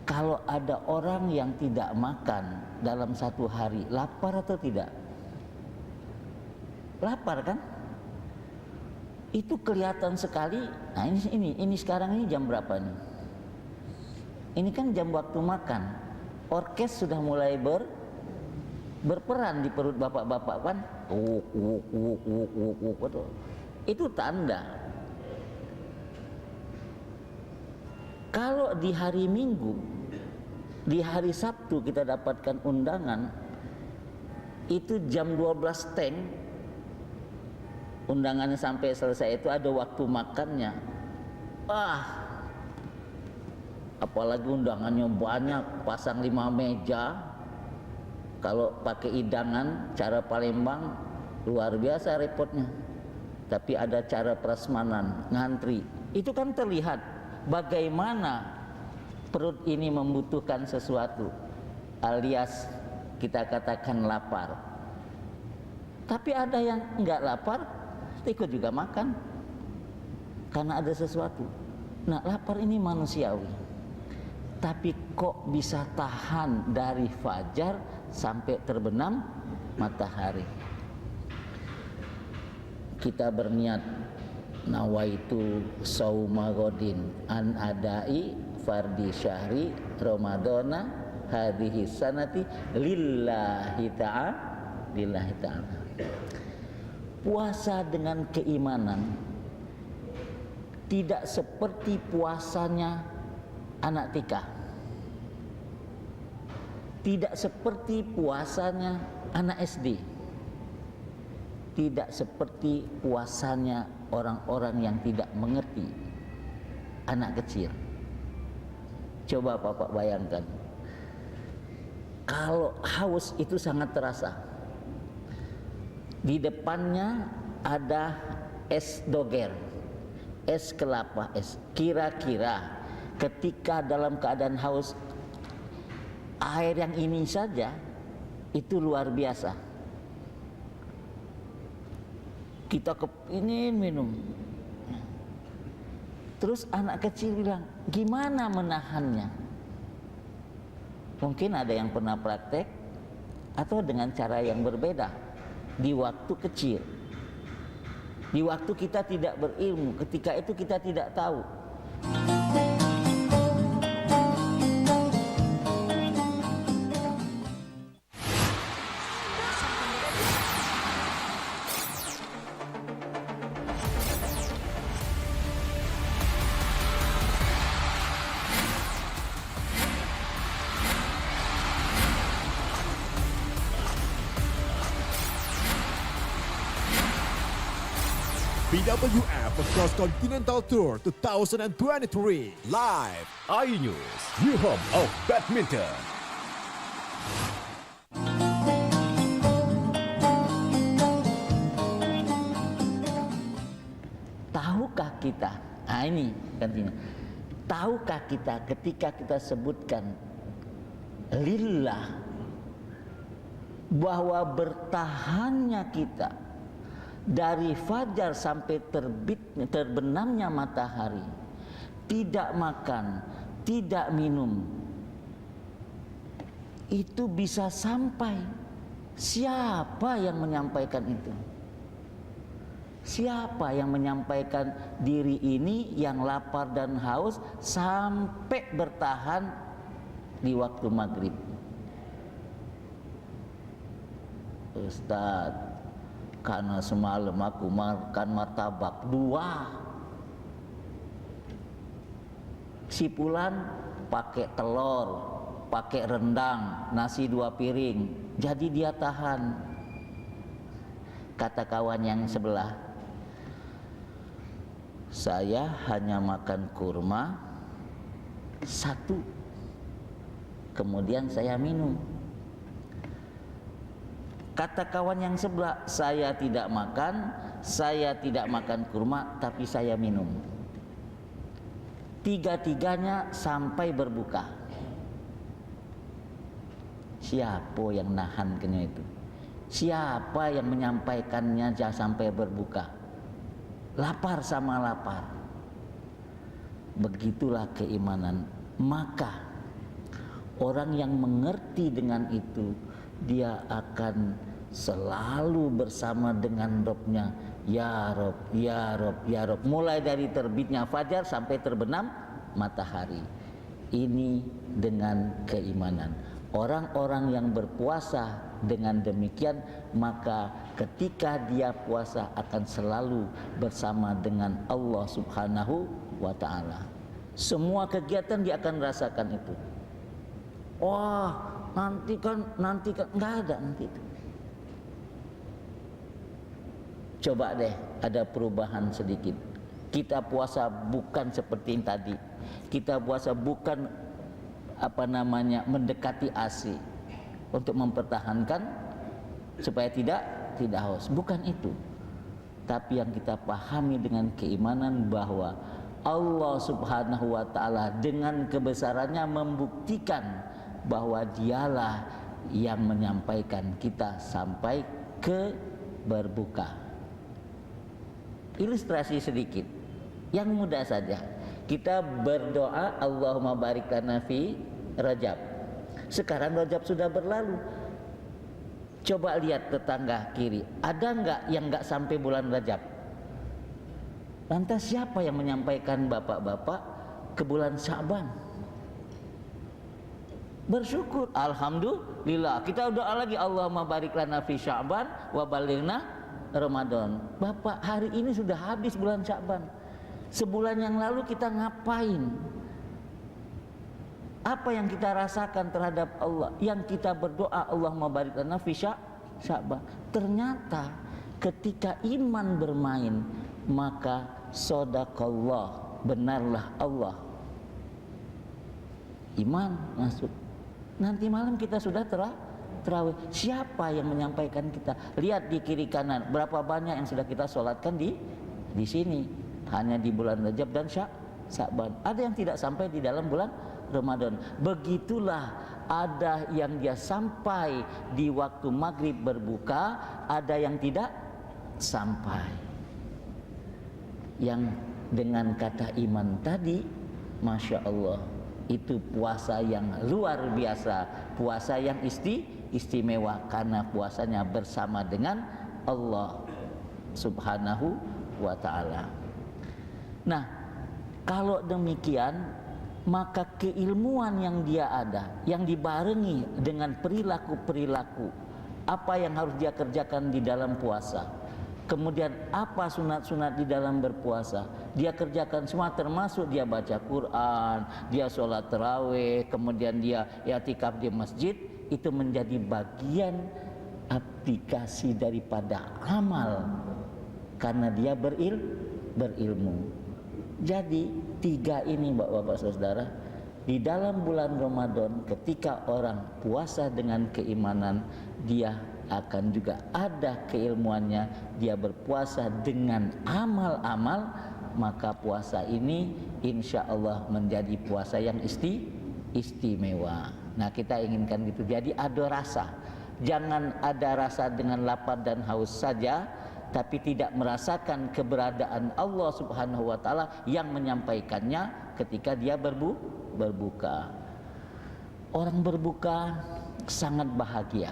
kalau ada orang yang tidak makan dalam satu hari, lapar atau tidak? Lapar kan? Itu kelihatan sekali. Nah ini sekarang ini jam berapa nih? Ini kan jam waktu makan. Orkes sudah mulai berperan di perut bapak-bapak kan? Itu tanda. Kalau di hari Minggu, di hari Sabtu kita dapatkan undangan, itu jam 12 teng, undangannya sampai selesai itu ada waktu makannya. Apalagi undangannya banyak, pasang 5 meja. Kalau pakai hidangan cara Palembang luar biasa repotnya. Tapi ada cara prasmanan, ngantri. Itu kan terlihat bagaimana perut ini membutuhkan sesuatu, alias kita katakan lapar. Tapi ada yang enggak lapar, ikut juga makan karena ada sesuatu. Nah lapar ini manusiawi, tapi kok bisa tahan dari fajar sampai terbenam matahari? Kita berniat, nawaitu sauma godin an adai fardi syahri ramadana hadhihi sanati lillahi ta'ala. Puasa dengan keimanan tidak seperti puasanya anak tikah, tidak seperti puasanya anak SD, tidak seperti puasanya orang-orang yang tidak mengerti, anak kecil. Coba Bapak bayangkan, kalau haus itu sangat terasa. Di depannya ada es doger, es kelapa es. Kira-kira ketika dalam keadaan haus, air yang ini saja itu luar biasa. Kita kepingin minum. Terus anak kecil bilang, gimana menahannya? Mungkin ada yang pernah praktek atau dengan cara yang berbeda di waktu kecil. Di waktu kita tidak berilmu, ketika itu kita tidak tahu. BWF Cross Continental Tour 2023 live iNews, your home of badminton. Tahukah kita, ini gantinya. Tahukah kita ketika kita sebutkan lillah, bahwa bertahannya kita dari fajar sampai terbenamnya matahari, tidak makan, tidak minum, itu bisa sampai. Siapa yang menyampaikan itu? Siapa yang menyampaikan diri ini yang lapar dan haus sampai bertahan di waktu maghrib? Ustaz, karena semalam aku makan martabak 2. Sipulan pakai telur, pakai rendang, nasi 2 piring. Jadi dia tahan. Kata kawan yang sebelah, saya hanya makan kurma 1. Kemudian saya minum. Kata kawan yang sebelah, saya tidak makan kurma, tapi saya minum. 3-tiganya sampai berbuka. Siapa yang nahannya itu? Siapa yang menyampaikannya sampai berbuka? Lapar sama lapar. Begitulah keimanan. Maka orang yang mengerti dengan itu, dia akan selalu bersama dengan Robnya. Ya Rob, ya Rob, ya Rob. Mulai dari terbitnya fajar sampai terbenam matahari. Ini dengan keimanan. Orang-orang yang berpuasa dengan demikian, maka ketika dia puasa akan selalu bersama dengan Allah Subhanahu wa ta'ala. Semua kegiatan dia akan rasakan itu. Wah, nanti kan nggak ada nanti itu. Coba deh ada perubahan sedikit. Kita puasa bukan seperti yang tadi. Kita puasa bukan mendekati AC untuk mempertahankan supaya tidak haus. Bukan itu. Tapi yang kita pahami dengan keimanan bahwa Allah Subhanahu wa ta'ala dengan kebesarannya membuktikan bahwa dialah yang menyampaikan kita sampai ke berbuka. Ilustrasi sedikit yang mudah saja. Kita berdoa, Allahumma barik lana fi Rajab. Sekarang Rajab sudah berlalu. Coba lihat tetangga kiri, ada enggak yang enggak sampai bulan Rajab? Lantas siapa yang menyampaikan bapak-bapak ke bulan Sya'ban? Bersyukur, alhamdulillah. Kita doa lagi, Allahumma barik lana fi Sya'ban wa balighna Ramadan. Bapak, hari ini sudah habis bulan Sya'ban. Sebulan yang lalu kita ngapain? Apa yang kita rasakan terhadap Allah? Yang kita berdoa, Allahumma barik lana fi Sya'ban. Ternyata ketika iman bermain, maka shadaqallah, benarlah Allah. Iman masuk. Nanti malam kita sudah terawih. Siapa yang menyampaikan kita? Lihat di kiri kanan, berapa banyak yang sudah kita sholatkan di sini. Hanya di bulan Rajab dan Sya'ban. Ada yang tidak sampai di dalam bulan Ramadan. Begitulah, ada yang dia sampai di waktu maghrib berbuka, ada yang tidak sampai. Yang dengan kata iman tadi, Masya Allah, itu puasa yang luar biasa, puasa yang istimewa, karena puasanya bersama dengan Allah Subhanahu wa ta'ala. Nah, kalau demikian, maka keilmuan yang dia ada, yang dibarengi dengan perilaku-perilaku, apa yang harus dia kerjakan di dalam puasa, kemudian apa sunat-sunat di dalam berpuasa, dia kerjakan semua, termasuk dia baca Quran, dia sholat tarawih, kemudian dia i'tikaf di masjid, itu menjadi bagian aplikasi daripada amal, karena dia berilmu. Jadi 3 ini Bapak-bapak saudara, di dalam bulan Ramadan ketika orang puasa dengan keimanan, dia akan juga ada keilmuannya, dia berpuasa dengan amal-amal, maka puasa ini insya Allah menjadi puasa yang istimewa. Nah, kita inginkan gitu. Jadi ada rasa, jangan ada rasa dengan lapar dan haus saja, tapi tidak merasakan keberadaan Allah Subhanahu wa ta'ala yang menyampaikannya ketika dia berbuka. Orang berbuka sangat bahagia,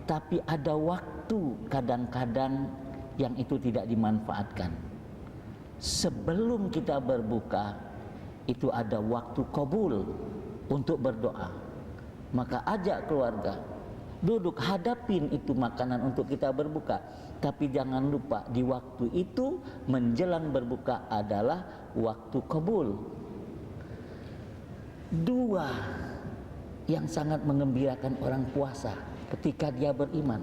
tapi ada waktu kadang-kadang yang itu tidak dimanfaatkan. Sebelum kita berbuka, itu ada waktu qabul untuk berdoa. Maka ajak keluarga, duduk, hadapin itu makanan untuk kita berbuka. Tapi jangan lupa, di waktu itu menjelang berbuka adalah waktu qabul. 2 yang sangat mengembirakan orang puasa ketika dia beriman,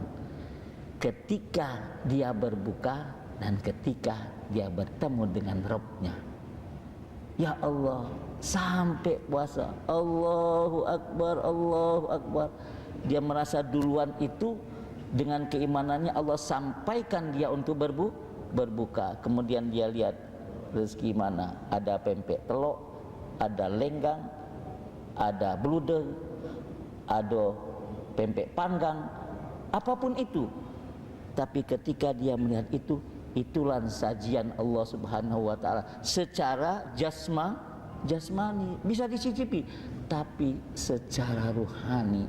ketika dia berbuka dan ketika dia bertemu dengan Rabb-Nya. Ya Allah, sampai puasa, Allahu Akbar, Allahu Akbar, dia merasa duluan itu dengan keimanannya Allah sampaikan dia untuk berbuka. Kemudian dia lihat rezeki mana, ada pempek telok, ada lenggang, ada bludel, ada pempek panggang, apapun itu. Tapi ketika dia melihat itu, itulah sajian Allah Subhanahu wa ta'ala secara jasmani bisa dicicipi, tapi secara ruhani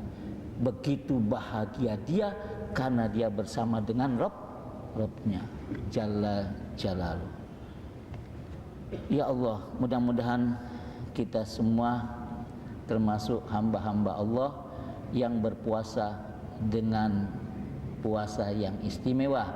begitu bahagia dia karena dia bersama dengan Rabb-Nya Jalla Jalaluh. Ya Allah, mudah-mudahan kita semua termasuk hamba-hamba Allah yang berpuasa dengan puasa yang istimewa.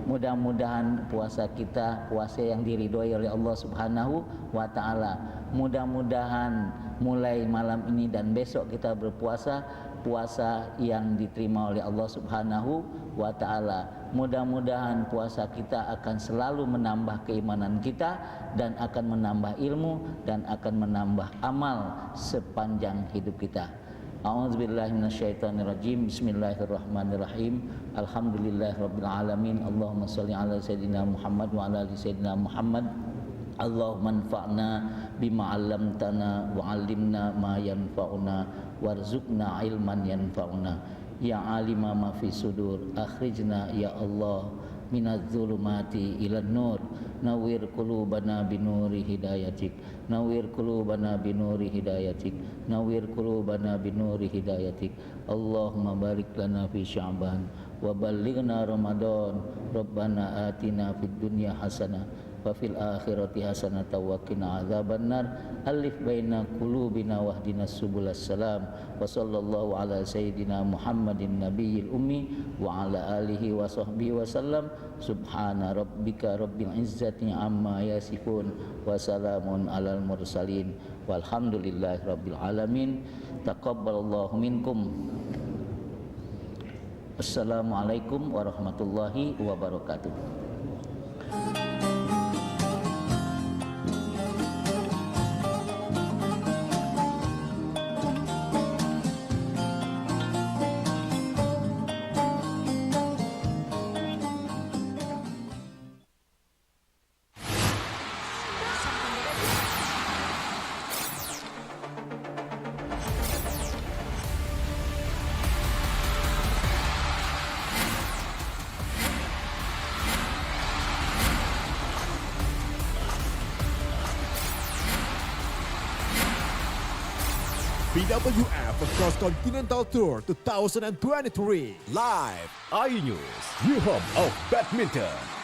Mudah-mudahan puasa kita puasa yang diridhoi oleh Allah Subhanahu wa ta'ala. Mudah-mudahan mulai malam ini dan besok kita berpuasa puasa yang diterima oleh Allah Subhanahu wa ta'ala. Mudah-mudahan puasa kita akan selalu menambah keimanan kita dan akan menambah ilmu dan akan menambah amal sepanjang hidup kita. A'udzubillahi minasyaitonirrajim. Bismillahirrahmanirrahim. Alhamdulillahirabbil alamin. Allahumma shalli ala sayidina Muhammad wa ala ali sayidina Muhammad. Allahumma anfa'na bima 'allamtana wa 'allimna ma yanfa'una warzuqna ilman yanfa'una. Ya alima ma fi sudur, akhrijna ya Allah minadz zulumati ilan nur. Nawwir qulubana binuri hidayatik, nawwir qulubana binuri hidayatik, nawwir qulubana binuri hidayatik. Allahumma barik lana fi Sya'ban wa ballighna Ramadan. Rabbana atina fid dunya hasanah wa fil akhirati hasanatan wa qina adzabannar. Alif baina qulubina wahdinas subulas salam. Wa sallallahu ala sayyidina Muhammadin nabiyil ummi wa ala alihi wa sahbihi wa sallam. Subhana rabbika rabbil izzati amma yasifun wa salamun alal mursalin walhamdulillahi rabbil alamin. Taqabbalallahu minkum. Assalamualaikum warahmatullahi wabarakatuh. BWF Cross Continental Tour 2023. Live iNews, New Home of Badminton.